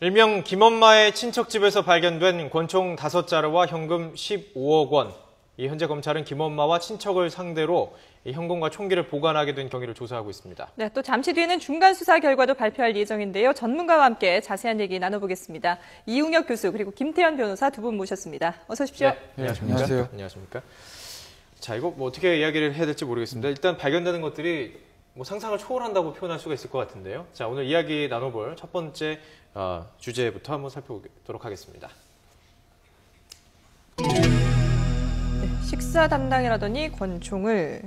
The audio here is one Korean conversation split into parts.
일명 김엄마의 친척집에서 발견된 권총 5자루와 현금 15억 원. 현재 검찰은 김엄마와 친척을 상대로 현금과 총기를 보관하게 된 경위를 조사하고 있습니다. 네, 또 잠시 뒤에는 중간 수사 결과도 발표할 예정인데요. 전문가와 함께 자세한 얘기 나눠보겠습니다. 이웅혁 교수 그리고 김태현 변호사 두 분 모셨습니다. 어서 오십시오. 네, 안녕하십니까? 안녕하십니까? 자, 이거 뭐 어떻게 이야기를 해야 될지 모르겠습니다. 일단 발견되는 것들이 상상을 초월한다고 표현할 수가 있을 것 같은데요. 자, 오늘 이야기 나눠볼 첫 번째 주제부터 한번 살펴보도록 하겠습니다. 네, 식사 담당이라더니 권총을.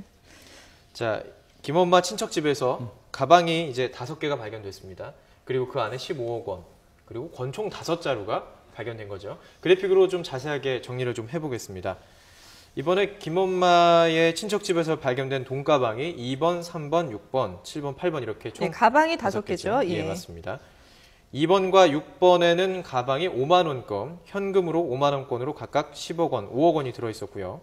자, 김엄마 친척집에서 가방이 이제 5개가 발견됐습니다. 그리고 그 안에 15억 원, 그리고 권총 5자루가 발견된 거죠. 그래픽으로 좀 자세하게 정리를 좀 해보겠습니다. 이번에 김엄마의 친척집에서 발견된 돈가방이 2번, 3번, 6번, 7번, 8번 이렇게 총 가방이 5개죠. 예, 맞습니다. 2번과 6번에는 가방이 5만 원권, 현금으로 5만 원권으로 각각 10억 원, 5억 원이 들어있었고요.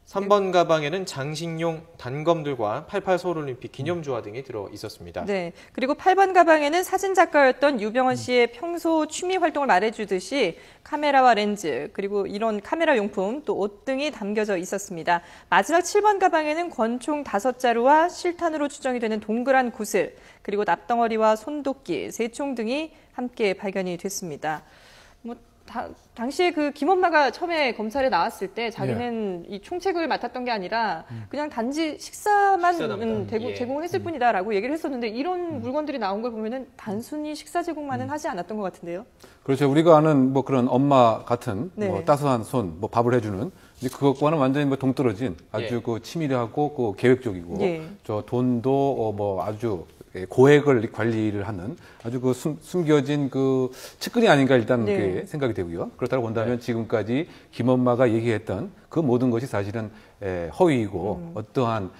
3번 가방에는 장식용 단검들과 88 서울올림픽 기념주화 등이 들어 있었습니다. 네, 그리고 8번 가방에는 사진작가였던 유병헌 씨의 평소 취미 활동을 말해주듯이 카메라와 렌즈, 그리고 이런 카메라 용품, 또 옷 등이 담겨져 있었습니다. 마지막 7번 가방에는 권총 5자루와 실탄으로 추정이 되는 동그란 구슬, 그리고 납덩어리와 손도끼, 새총 등이 함께 발견이 됐습니다. 당시에 그 김엄마가 처음에 검찰에 나왔을 때 자기는 이 총책을 맡았던 게 아니라 그냥 단지 식사만 제공을 했을 뿐이다라고 얘기를 했었는데 이런 물건들이 나온 걸 보면은 단순히 식사 제공만은 하지 않았던 것 같은데요. 그렇죠. 우리가 아는 그런 엄마 같은 네. 따스한 손, 밥을 해주는 그것과는 완전히 동떨어진 아주 치밀하고 계획적이고 저 돈도 아주 고액을 관리를 하는 아주 숨겨진 측근이 아닌가 일단 그게 생각이 되고요. 그렇다고 본다면 지금까지 김엄마가 얘기했던 그 모든 것이 사실은 허위이고 어떠한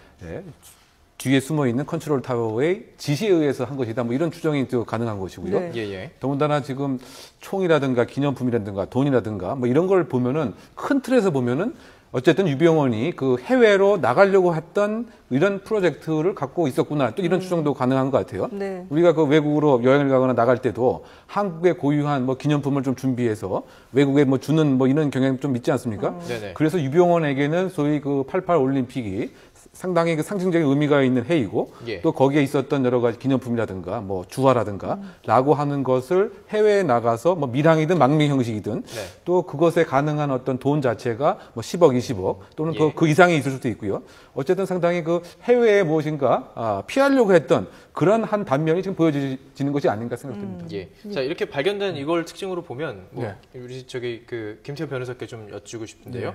뒤에 숨어 있는 컨트롤 타워의 지시에 의해서 한 것이다. 이런 추정이 또 가능한 것이고요. 더군다나 지금 총이라든가 기념품이라든가 돈이라든가 이런 걸 보면은 큰 틀에서 보면은 어쨌든 유병헌이 해외로 나가려고 했던 이런 프로젝트를 갖고 있었구나. 또 이런 추정도 가능한 것 같아요. 네. 우리가 외국으로 여행을 가거나 나갈 때도 한국에 고유한 기념품을 좀 준비해서 외국에 주는 이런 경향이 좀 있지 않습니까? 그래서 유병헌에게는 소위 88 올림픽이 상당히 상징적인 의미가 있는 해이고 또 거기에 있었던 여러 가지 기념품이라든가 주화라든가 라고 하는 것을 해외에 나가서 밀항이든 망명 형식이든 또 그것에 가능한 어떤 돈 자체가 10억, 20억 또는 더 그 이상이 있을 수도 있고요. 어쨌든 상당히 해외에 무엇인가 피하려고 했던 그런 한 단면이 지금 보여지는 것이 아닌가 생각됩니다. 자, 이렇게 발견된 이걸 특징으로 보면 우리 김태현 변호사께 좀 여쭈고 싶은데요.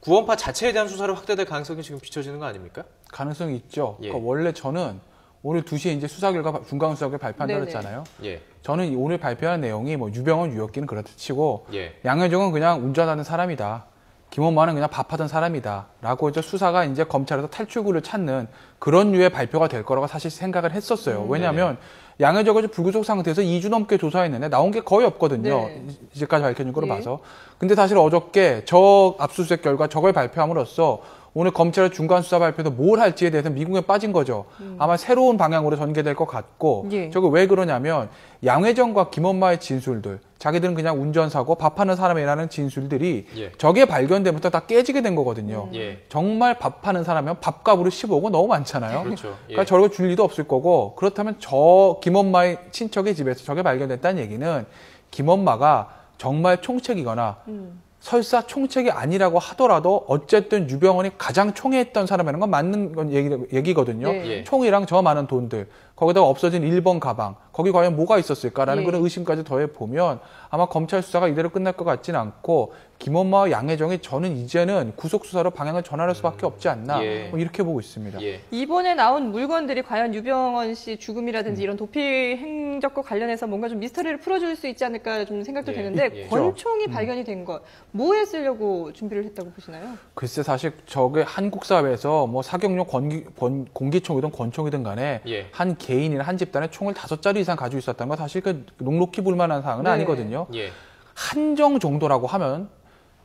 구원파 자체에 대한 수사를 확대될 가능성이 지금 비춰지는 거 아닙니까? 가능성이 있죠. 그러니까 원래 저는 오늘 2시에 이제 수사 결과, 중간 수사 결과 발표한다고 했잖아요. 저는 오늘 발표한 내용이 유병헌, 유혁기는 그렇다 치고 양현종은 그냥 운전하는 사람이다. 김엄마는 그냥 밥하던 사람이다. 라고 이제 수사가 이제 검찰에서 탈출구를 찾는 그런 류의 발표가 될 거라고 사실 생각을 했었어요. 왜냐하면 양현종을 불구속 상태에서 2주 넘게 조사했는데 나온 게 거의 없거든요. 이제까지 밝혀진 거로 봐서. 근데 사실 어저께 저 압수수색 결과 저걸 발표함으로써 오늘 검찰의 중간 수사 발표도 뭘 할지에 대해서 미궁에 빠진 거죠. 아마 새로운 방향으로 전개될 것 같고 저거 왜 그러냐면 양회전과 김엄마의 진술들, 자기들은 그냥 운전사고 밥하는 사람이라는 진술들이 저게 발견되면서 다 깨지게 된 거거든요. 정말 밥하는 사람이면 밥값으로 15억은 너무 많잖아요. 그러니까 저렇게 줄 리도 없을 거고 그렇다면 저 김엄마의 친척의 집에서 저게 발견됐다는 얘기는 김엄마가 정말 총책이거나 설사 총책이 아니라고 하더라도 어쨌든 유병헌이 가장 총애했던 사람이라는 건 맞는 건 얘기거든요. 총이랑 저 많은 돈들, 거기다가 없어진 1번 가방, 거기 과연 뭐가 있었을까라는 그런 의심까지 더해 보면 아마 검찰 수사가 이대로 끝날 것 같지는 않고 김엄마와 양혜정이 저는 이제는 구속수사로 방향을 전환할 수밖에 없지 않나 이렇게 보고 있습니다. 이번에 나온 물건들이 과연 유병헌 씨 죽음이라든지 이런 도피 행적과 관련해서 뭔가 좀 미스터리를 풀어줄 수 있지 않을까 좀 생각도 되는데 권총이 발견이 된 것, 뭐에 쓰려고 준비를 했다고 보시나요? 글쎄 사실 저게 한국 사회에서 사격용 공기총이든 권총이든 간에 한 개인이나 한 집단에 총을 5자루 이상 가지고 있었다는 건 사실 넉넉히 볼만한 사항은 아니거든요. 한정 정도라고 하면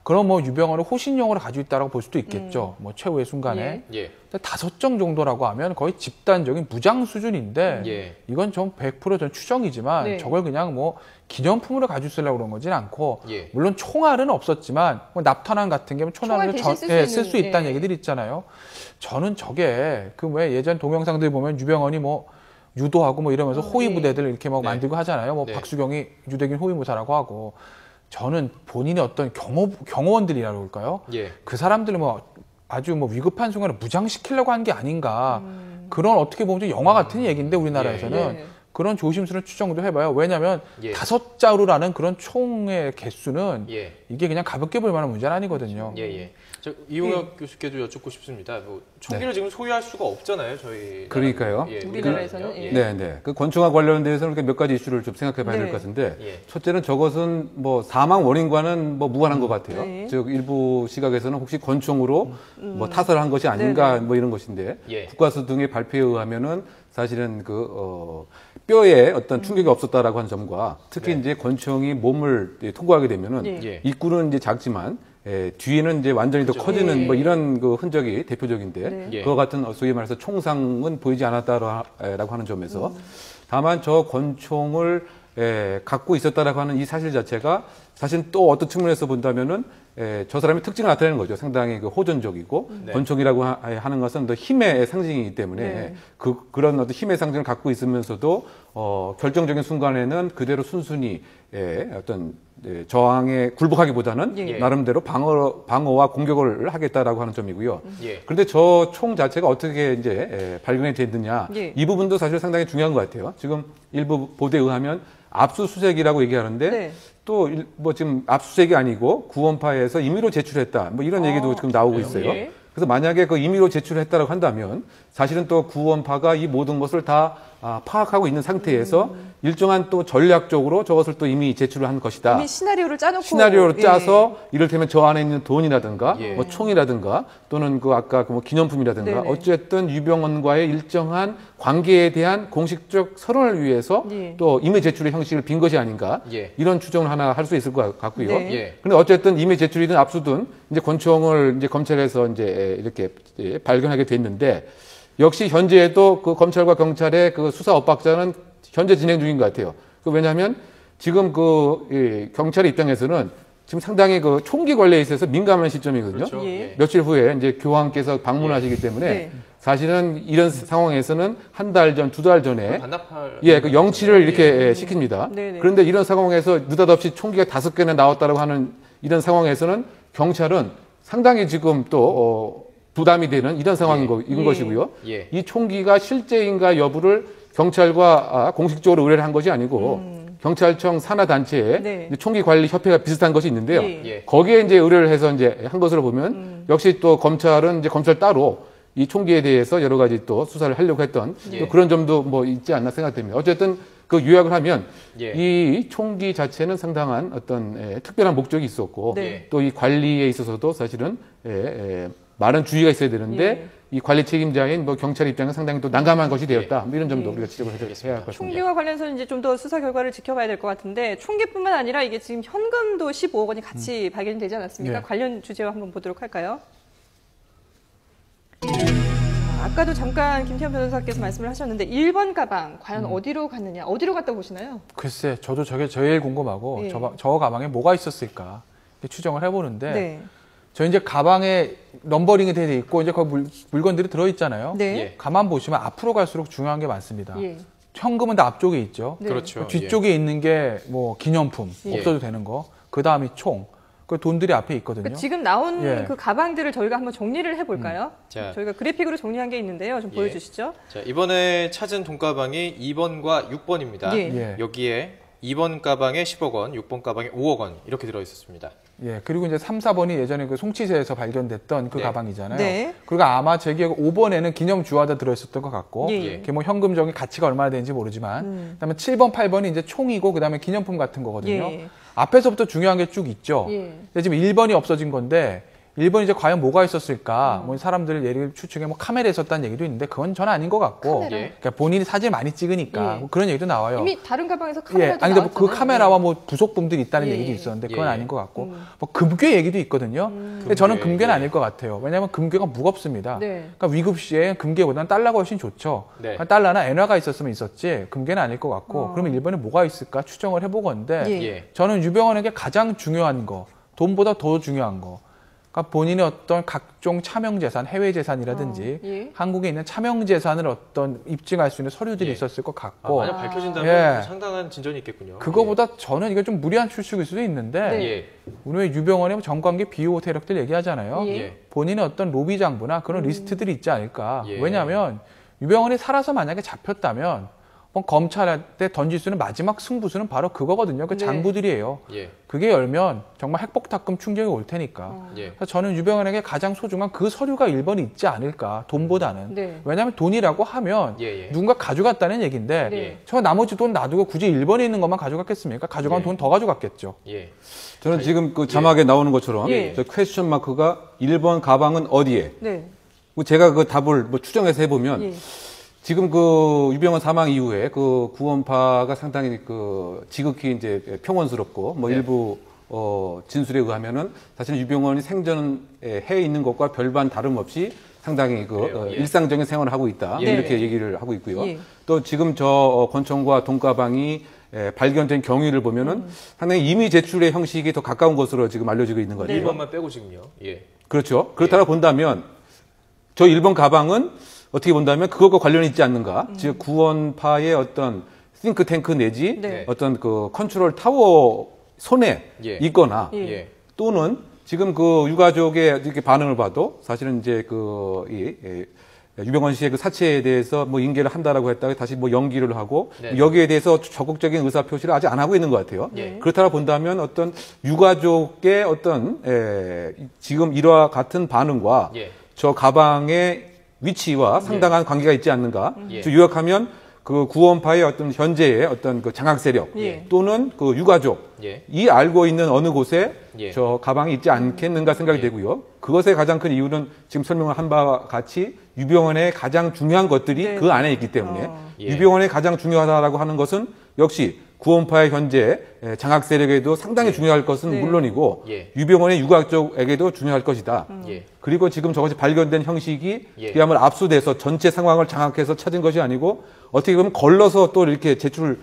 그럼 뭐 유병헌을 호신용으로 가지고 있다라고 볼 수도 있겠죠. 뭐 최후의 순간에. 예. 근데 5정 정도라고 하면 거의 집단적인 무장 수준인데 이건 좀 100% 전 추정이지만 저걸 그냥 뭐 기념품으로 가지고 쓰려고 그런 거진 않고 물론 총알은 없었지만 뭐 납탄환 같은 게 총알을 쓸 수 있다는 얘기들이 있잖아요. 저는 저게 그 왜 예전 동영상들 보면 유병헌이 뭐 유도하고 뭐 이러면서 호위 부대들 이렇게 막 만들고 하잖아요. 뭐 박수경이 유대군 호위무사라고 하고 저는 본인의 어떤 경호원들이라고 할까요? 그 사람들을 뭐 아주 뭐 위급한 순간에 무장시키려고 한 게 아닌가. 그런 어떻게 보면 좀 영화 같은 얘기인데 우리나라에서는 그런 조심스러운 추정도 해봐요. 왜냐하면 5자루라는 그런 총의 개수는 이게 그냥 가볍게 볼 만한 문제는 아니거든요. 저 이용혁 교수께도 여쭙고 싶습니다. 뭐 총기를 지금 소유할 수가 없잖아요, 저희. 그러니까요. 우리나라에서는. 네. 그 권총과 관련돼서는 몇 가지 이슈를 좀 생각해봐야 될 것 같은데, 첫째는 저것은 뭐 사망 원인과는 뭐 무관한 것 같아요. 즉 일부 시각에서는 혹시 권총으로 뭐 타살을 한 것이 아닌가 뭐 이런 것인데, 국가수 등의 발표에 의하면은 사실은 뼈에 어떤 충격이 없었다라고 하는 점과 특히 이제 권총이 몸을 통과하게 되면은 입구는 이제 작지만 뒤에는 이제 완전히 더 커지는 뭐 이런 그 흔적이 대표적인데 그와 같은 소위 말해서 총상은 보이지 않았다라고 하는 점에서 다만 저 권총을 갖고 있었다라고 하는 이 사실 자체가 사실 또 어떤 측면에서 본다면은 저 사람의 특징을 나타내는 거죠. 상당히 호전적이고 권총이라고 하는 것은 더 힘의 상징이기 때문에 그런 어떤 힘의 상징을 갖고 있으면서도 결정적인 순간에는 그대로 순순히 어떤 저항에 굴복하기보다는 나름대로 방어와 공격을 하겠다라고 하는 점이고요. 그런데 저 총 자체가 어떻게 이제 발견이 됐느냐 이 부분도 사실 상당히 중요한 것 같아요. 지금 일부 보도에 의하면 압수수색이라고 얘기하는데 또 뭐 지금 압수수색이 아니고 구원파에서 임의로 제출했다 뭐 이런 얘기도 지금 나오고 있어요. 그래서 만약에 그 임의로 제출했다라고 한다면 사실은 또 구원파가 이 모든 것을 다 파악하고 있는 상태에서 일정한 또 전략적으로 저것을 또 이미 제출을 한 것이다. 이미 시나리오를 짜놓고. 시나리오를 짜서 이를테면 저 안에 있는 돈이라든가 뭐 총이라든가 또는 그 아까 그 뭐 기념품이라든가 어쨌든 유병헌과의 일정한 관계에 대한 공식적 설원을 위해서 또 임의 제출의 형식을 빈 것이 아닌가 이런 추정을 하나 할 수 있을 것 같고요. 그런데 어쨌든 임의 제출이든 압수든 이제 권총을 이제 검찰에서 이제 이렇게 발견하게 됐는데 역시 현재에도 그 검찰과 경찰의 그 수사 엇박자는 현재 진행 중인 것 같아요. 왜냐하면 지금 경찰 입장에서는 지금 상당히 그 총기 관리에 있어서 민감한 시점이거든요. 그렇죠. 며칠 후에 이제 교황께서 방문하시기 때문에 사실은 이런 상황에서는 한 달 전, 2달 전에 그 영치를 이렇게 시킵니다. 그런데 이런 상황에서 느닷없이 총기가 5개나 나왔다고 하는 이런 상황에서는 경찰은 상당히 지금 또 부담이 되는 이런 상황인 것이고요. 이 총기가 실제인가 여부를 경찰과 공식적으로 의뢰를 한 것이 아니고 경찰청 산하단체에 총기관리협회가 비슷한 것이 있는데요. 거기에 이제 의뢰를 해서 이제 한 것으로 보면 역시 또 검찰은 이제 검찰 따로 이 총기에 대해서 여러 가지 또 수사를 하려고 했던 또 그런 점도 뭐 있지 않나 생각됩니다. 어쨌든 그 요약을 하면 이 총기 자체는 상당한 어떤 특별한 목적이 있었고 또 이 관리에 있어서도 사실은 많은 주의가 있어야 되는데 이 관리 책임자인 뭐 경찰 입장은 상당히 또 난감한 것이 되었다. 뭐 이런 점도 우리가 지적을 해야 할 것 같습니다. 총기와 관련해서는 이제 좀 더 수사 결과를 지켜봐야 될 것 같은데 총기뿐만 아니라 이게 지금 현금도 15억 원이 같이 발견이 되지 않았습니까? 관련 주제와 한번 보도록 할까요? 아까도 잠깐 김태현 변호사께서 말씀을 하셨는데 1번 가방 과연 어디로 갔느냐, 어디로 갔다고 보시나요? 글쎄, 저도 저게 제일 궁금하고 저 가방에 뭐가 있었을까 추정을 해보는데 저 이제 가방에 넘버링이 돼 있고 이제 거기 물건들이 들어있잖아요. 가만 보시면 앞으로 갈수록 중요한 게 많습니다. 현금은 다 앞쪽에 있죠. 그렇죠. 뒤쪽에 있는 게 뭐 기념품 없어도 되는 거. 그 다음이 총. 그 돈들이 앞에 있거든요. 그러니까 지금 나온 그 가방들을 저희가 한번 정리를 해볼까요? 저희가 그래픽으로 정리한 게 있는데요. 좀 보여주시죠. 자, 이번에 찾은 돈가방이 2번과 6번입니다. 여기에 2번 가방에 10억 원, 6번 가방에 5억 원 이렇게 들어있었습니다. 그리고 이제 3, 4번이 예전에 그 송치세에서 발견됐던 그 가방이잖아요. 그리고 아마 제 기억에 5번에는 기념 주화도 들어있었던 것 같고, 그게 뭐 현금적인 가치가 얼마나 되는지 모르지만, 그다음에 7번, 8번이 이제 총이고, 그다음에 기념품 같은 거거든요. 앞에서부터 중요한 게 쭉 있죠. 근데 지금 1번이 없어진 건데, 1번 이제 과연 뭐가 있었을까? 뭐 사람들 예를 추측에 뭐 카메라에 있었다는 얘기도 있는데 그건 저는 아닌 것 같고. 그러니까 본인이 사진 많이 찍으니까 뭐 그런 얘기도 나와요. 이미 다른 가방에서 카메라도 아니 근데 그 카메라와 예. 뭐 부속품들이 있다는 얘기도 있었는데 그건 아닌 것 같고. 뭐 금괴 얘기도 있거든요. 근데 저는 금괴는 아닐 것 같아요. 왜냐하면 금괴가 무겁습니다. 그러니까 위급 시에 금괴보다는 달러가 훨씬 좋죠. 그러니까 달러나 엔화가 있었으면 있었지 금괴는 아닐 것 같고. 그러면 일본에 뭐가 있을까 추정을 해보건데 저는 유병헌에게 가장 중요한 거, 돈보다 더 중요한 거. 그러니까 본인의 어떤 각종 차명재산, 해외재산이라든지 한국에 있는 차명재산을 어떤 입증할 수 있는 서류들이 있었을 것 같고. 만약 밝혀진다면 상당한 진전이 있겠군요. 그거보다 저는 이게 좀 무리한 추측일 수도 있는데 우리 유병헌의 정관계 비호 세력들 얘기하잖아요. 본인의 어떤 로비 장부나 그런 리스트들이 있지 않을까. 왜냐하면 유병헌이 살아서 만약에 잡혔다면 검찰한테 던질 수 있는 마지막 승부수는 바로 그거거든요. 그 장부들이에요. 그게 열면 정말 핵폭탄급 충격이 올 테니까. 그래서 저는 유병헌에게 가장 소중한 그 서류가 1번이 있지 않을까. 돈보다는. 왜냐하면 돈이라고 하면 누군가 가져갔다는 얘기인데 저 나머지 돈 놔두고 굳이 1번에 있는 것만 가져갔겠습니까? 가져간 돈 더 가져갔겠죠. 저는 지금 그 자막에 나오는 것처럼 저 퀘스천 마크가 1번 가방은 어디에? 제가 그 답을 뭐 추정해서 해보면 지금 그 유병헌 사망 이후에 그 구원파가 상당히 그 지극히 이제 평온스럽고 뭐 일부 진술에 의하면은 사실 유병헌이 생전에 해 있는 것과 별반 다름없이 상당히 그 일상적인 생활을 하고 있다 이렇게 얘기를 하고 있고요. 또 지금 저 권총과 돈가방이 발견된 경위를 보면은 상당히 임의 제출의 형식이 더 가까운 것으로 지금 알려지고 있는 거죠. 1번만 빼고 지금요. 그렇죠. 그렇다고 본다면 저 1번 가방은 어떻게 본다면 그것과 관련이 있지 않는가. 즉 구원파의 어떤 싱크탱크 내지 어떤 그 컨트롤 타워 손에 있거나 또는 지금 그 유가족의 이렇게 반응을 봐도 사실은 이제 유병헌 씨의 그 사체에 대해서 뭐 인계를 한다라고 했다가 다시 뭐 연기를 하고 여기에 대해서 적극적인 의사 표시를 아직 안 하고 있는 것 같아요. 그렇다고 본다면 어떤 유가족의 어떤 지금 이와 같은 반응과 저 가방의 위치와 상당한 관계가 있지 않는가. 즉 요약하면 그 구원파의 어떤 현재의 어떤 그 장악 세력 또는 그 유가족이 알고 있는 어느 곳에 저 가방이 있지 않겠는가 생각이 되고요. 그것의 가장 큰 이유는 지금 설명을 한 바와 같이 유병헌의 가장 중요한 것들이 그 안에 있기 때문에 유병헌의 가장 중요하다라고 하는 것은 역시 구원파의 현재 장악 세력에도 상당히 중요할 것은 물론이고 유병헌의 유가족에게도 중요할 것이다. 그리고 지금 저것이 발견된 형식이 그야말로 압수돼서 전체 상황을 장악해서 찾은 것이 아니고 어떻게 보면 걸러서 또 이렇게 제출을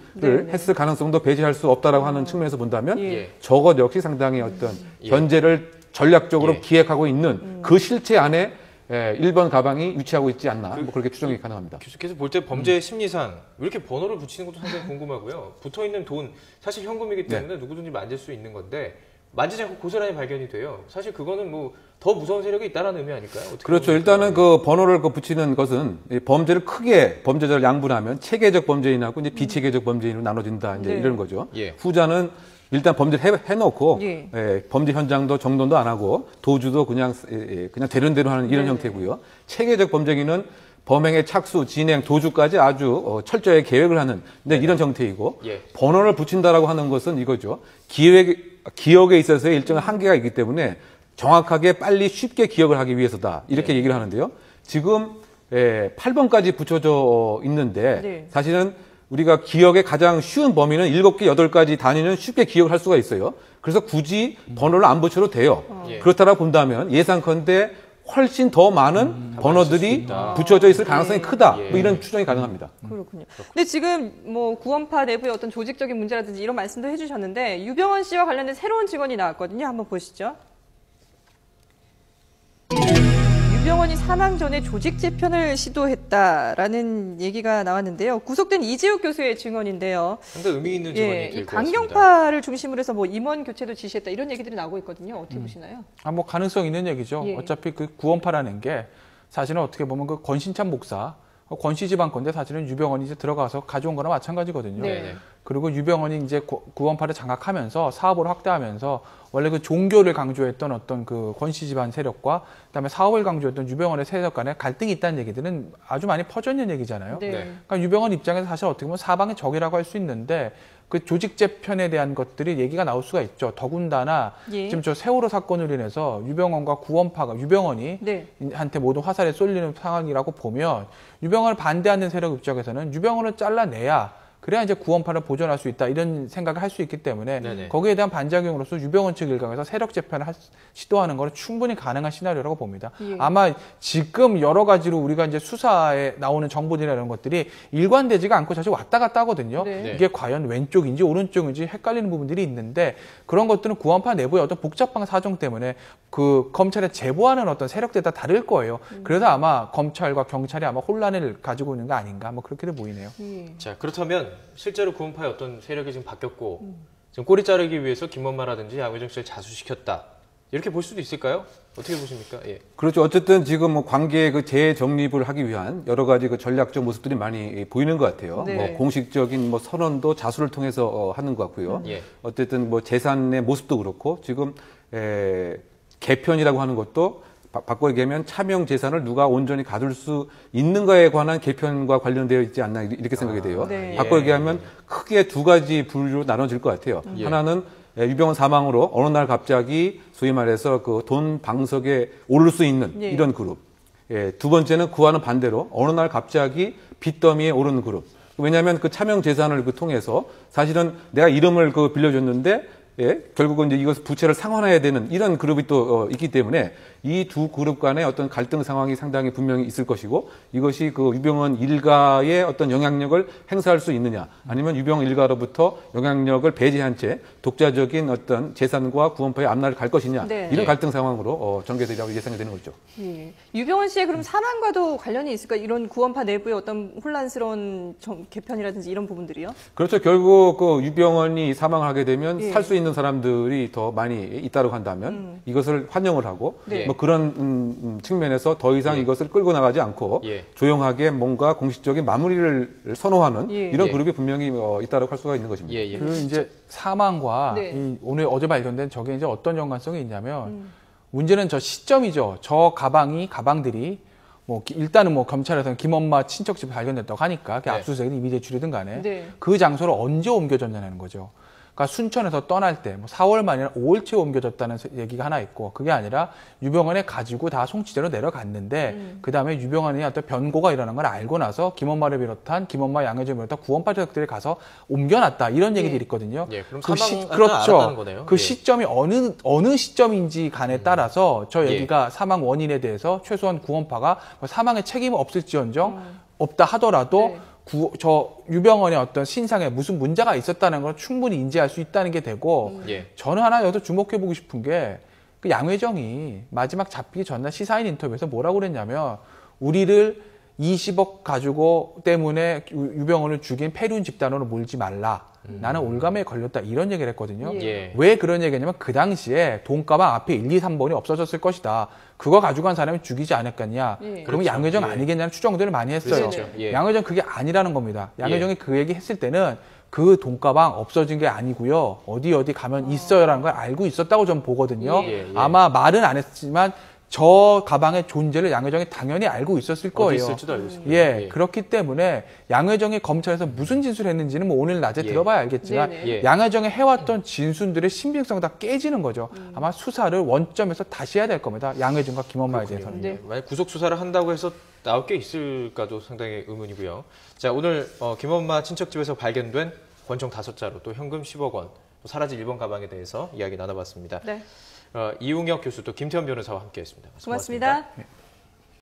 했을 가능성도 배제할 수 없다라고 하는 측면에서 본다면 저것 역시 상당히 어떤 현재를 전략적으로 기획하고 있는 그 실체 안에 1번 가방이 위치하고 있지 않나 뭐 그렇게 추정이 가능합니다. 계속해서 볼 때 범죄의 심리상 왜 이렇게 번호를 붙이는 것도 상당히 궁금하고요. 붙어있는 돈 사실 현금이기 때문에 누구든지 만질 수 있는 건데 만지지 않고 고스란히 발견이 돼요. 사실 그거는 뭐 더 무서운 세력이 있다라는 의미 아닐까요? 그렇죠. 일단은 그 번호를 붙이는 것은 범죄를 크게 범죄자를 양분하면 체계적 범죄인하고 이제 비체계적 범죄인으로 나눠진다 이제 이런 거죠. 후자는 일단 범죄를 해놓고 범죄 현장도 정돈도 안 하고 도주도 그냥 되는 대로 하는 이런 형태고요. 체계적 범죄인은 범행의 착수, 진행, 도주까지 아주 철저하게 계획을 하는 이런 형태이고 번호를 붙인다라고 하는 것은 이거죠. 기억에 있어서의 일정한 한계가 있기 때문에 정확하게 빨리 쉽게 기억을 하기 위해서다 이렇게 얘기를 하는데요. 지금 8번까지 붙여져 있는데 사실은 우리가 기억의 가장 쉬운 범위는 7개, 8가지 단위는 쉽게 기억을 할 수가 있어요. 그래서 굳이 번호를 안 붙여도 돼요. 그렇다고 본다면 예상컨대 훨씬 더 많은 번호들이 붙여져 있을 가능성이 크다. 뭐 이런 추정이 가능합니다. 그렇군요. 근데 지금 뭐 구원파 내부의 어떤 조직적인 문제라든지 이런 말씀도 해주셨는데 유병헌 씨와 관련된 새로운 증언이 나왔거든요. 한번 보시죠. 유병헌이 사망 전에 조직 재편을 시도했다라는 얘기가 나왔는데요. 구속된 이재욱 교수의 증언인데요. 상당히 의미 있는 증언이 될 것 같습니다. 강경파를 중심으로 해서 뭐 임원 교체도 지시했다 이런 얘기들이 나오고 있거든요. 어떻게 보시나요? 뭐 가능성 있는 얘기죠. 어차피 그 구원파라는 게 사실은 어떻게 보면 그 권신찬 목사 권씨 집안 건데 사실은 유병헌이 이제 들어가서 가져온 거나 마찬가지거든요. 그리고 유병헌이 이제 구원파를 장악하면서 사업을 확대하면서 원래 그 종교를 강조했던 어떤 그 권씨 집안 세력과 그다음에 사업을 강조했던 유병헌의 세력 간에 갈등이 있다는 얘기들은 아주 많이 퍼져 있는 얘기잖아요. 그러니까 유병헌 입장에서 사실 어떻게 보면 사방의 적이라고 할 수 있는데 그 조직 재편에 대한 것들이 얘기가 나올 수가 있죠. 더군다나 예. 지금 저 세월호 사건으로 인해서 유병헌과 구원파가 유병헌이 네. 한테 모든 화살에 쏠리는 상황이라고 보면 유병헌을 반대하는 세력 입장에서는 유병헌을 잘라내야 그래야 이제 구원파를 보존할 수 있다 이런 생각을 할 수 있기 때문에 네네. 거기에 대한 반작용으로서 유병헌 측 일각에서 세력 재편을 시도하는 것은 충분히 가능한 시나리오라고 봅니다. 예. 아마 지금 여러 가지로 우리가 이제 수사에 나오는 정보들이나 이런 것들이 일관되지가 않고 사실 왔다 갔다 하거든요. 네. 이게 과연 왼쪽인지 오른쪽인지 헷갈리는 부분들이 있는데 그런 것들은 구원파 내부의 어떤 복잡한 사정 때문에 그 검찰에 제보하는 어떤 세력들에 따라 다를 거예요. 그래서 아마 검찰과 경찰이 아마 혼란을 가지고 있는 거 아닌가 뭐 그렇게도 보이네요. 자, 그렇다면 실제로 구원파의 어떤 세력이 지금 바뀌었고 지금 꼬리 자르기 위해서 김원마라든지 양회정 씨를 자수시켰다. 이렇게 볼 수도 있을까요? 어떻게 보십니까? 예. 그렇죠. 어쨌든 지금 뭐 관계의 그 재정립을 하기 위한 여러 가지 그 전략적 모습들이 많이 보이는 것 같아요. 네. 뭐 공식적인 뭐 선언도 자수를 통해서 하는 것 같고요. 예. 어쨌든 뭐 재산의 모습도 그렇고 지금 개편이라고 하는 것도 바꿔 얘기하면 차명 재산을 누가 온전히 가질 수 있는가에 관한 개편과 관련되어 있지 않나 이렇게 생각이 돼요. 네. 바꿔 얘기하면 크게 두 가지 분류로 나눠질 것 같아요. 예. 하나는 유병헌 사망으로 어느 날 갑자기 소위 말해서 그 돈 방석에 오를 수 있는 예. 이런 그룹. 두 번째는 그와는 반대로 어느 날 갑자기 빚더미에 오르는 그룹. 왜냐하면 그 차명 재산을 통해서 사실은 내가 이름을 빌려줬는데 결국은 이제 이것을 부채를 상환해야 되는 이런 그룹이 또 있기 때문에 이 두 그룹 간의 어떤 갈등 상황이 상당히 분명히 있을 것이고 이것이 그 유병헌 일가의 어떤 영향력을 행사할 수 있느냐 아니면 유병헌 일가로부터 영향력을 배제한 채 독자적인 어떤 재산과 구원파의 앞날을 갈 것이냐 네. 이런 갈등 상황으로 전개되리라고 예상이 되는 거죠. 예. 유병헌 씨의 그럼 사망과도 관련이 있을까? 이런 구원파 내부의 어떤 혼란스러운 개편이라든지 이런 부분들이요? 그렇죠. 결국 그 유병헌이 사망하게 되면 예. 살 수 있는 사람들이 더 많이 있다고 한다면 이것을 환영을 하고 네. 뭐 그런 측면에서 더 이상 예. 이것을 끌고 나가지 않고 예. 조용하게 뭔가 공식적인 마무리를 선호하는 예. 이런 예. 그룹이 분명히 있다고 할 수가 있는 것입니다. 예, 예. 그 이제 사망과 네. 이 오늘 어제 발견된 저게 이제 어떤 연관성이 있냐면 문제는 저 시점이죠. 저 가방들이 뭐 일단은 뭐 검찰에서는 김엄마 친척집 발견됐다고 하니까 그 네. 압수수색은 이미 제출이든 간에 네. 그 장소를 언제 옮겨졌냐는 거죠. 그러니까 순천에서 떠날 때 뭐 4월 말이나 5월치에 옮겨졌다는 얘기가 하나 있고 그게 아니라 유병헌에 가지고 다 송치대로 내려갔는데 그 다음에 유병헌이 어떤 변고가 일어난 걸 알고 나서 김엄마를 비롯한 김엄마 양혜정을 비롯한 구원파 세력들이 가서 옮겨놨다 이런 얘기들이 있거든요. 예, 그럼 그 사망을 그렇죠. 알았다는 거네요. 그 예. 시점이 어느 시점인지 간에 따라서 저 얘기가 사망 원인에 대해서 최소한 구원파가 사망의 책임은 없을지언정 없다 하더라도 네. 저 유병헌의 어떤 신상에 무슨 문제가 있었다는 걸 충분히 인지할 수 있다는 게 되고 예. 저는 하나 여기서 주목해보고 싶은 게 그 양회정이 마지막 잡히기 전날 시사인 인터뷰에서 뭐라고 그랬냐면 우리를 20억 가지고 때문에 유병헌을 죽인 폐륜 집단으로 몰지 말라. 나는 올감에 걸렸다. 이런 얘기를 했거든요. 예. 왜 그런 얘기냐면 그 당시에 돈가방 앞에 1, 2, 3번이 없어졌을 것이다. 그거 가지고 간 사람이 죽이지 않았겠냐. 예. 그러면 그렇죠. 양회정 예. 아니겠냐는 추정들을 많이 했어요. 그렇죠. 예. 양회정 그게 아니라는 겁니다. 양회정이 그 얘기 했을 때는 그 돈가방 없어진 게 아니고요. 어디 가면 있어요라는 걸 알고 있었다고 저는 보거든요. 예, 예. 아마 말은 안 했지만 저 가방의 존재를 양회정이 당연히 알고 있었을 어디 거예요. 있을지도 알고 있습니다. 예, 그렇기 때문에 양회정이 검찰에서 무슨 진술을 했는지는 뭐 오늘 낮에 예. 들어봐야 알겠지만 네네. 예. 양회정이 해왔던 진술들의 신빙성 다 깨지는 거죠. 아마 수사를 원점에서 다시 해야 될 겁니다. 양회정과 김엄마에 대해서는. 네. 만약 구속 수사를 한다고 해서 나올 게 있을까도 상당히 의문이고요. 자, 오늘 김엄마 친척집에서 발견된 권총 5자루 또 현금 10억 원, 또 사라진 1번 가방에 대해서 이야기 나눠봤습니다. 네. 이웅혁 교수 또 김태현 변호사와 함께했습니다. 고맙습니다. 고맙습니다.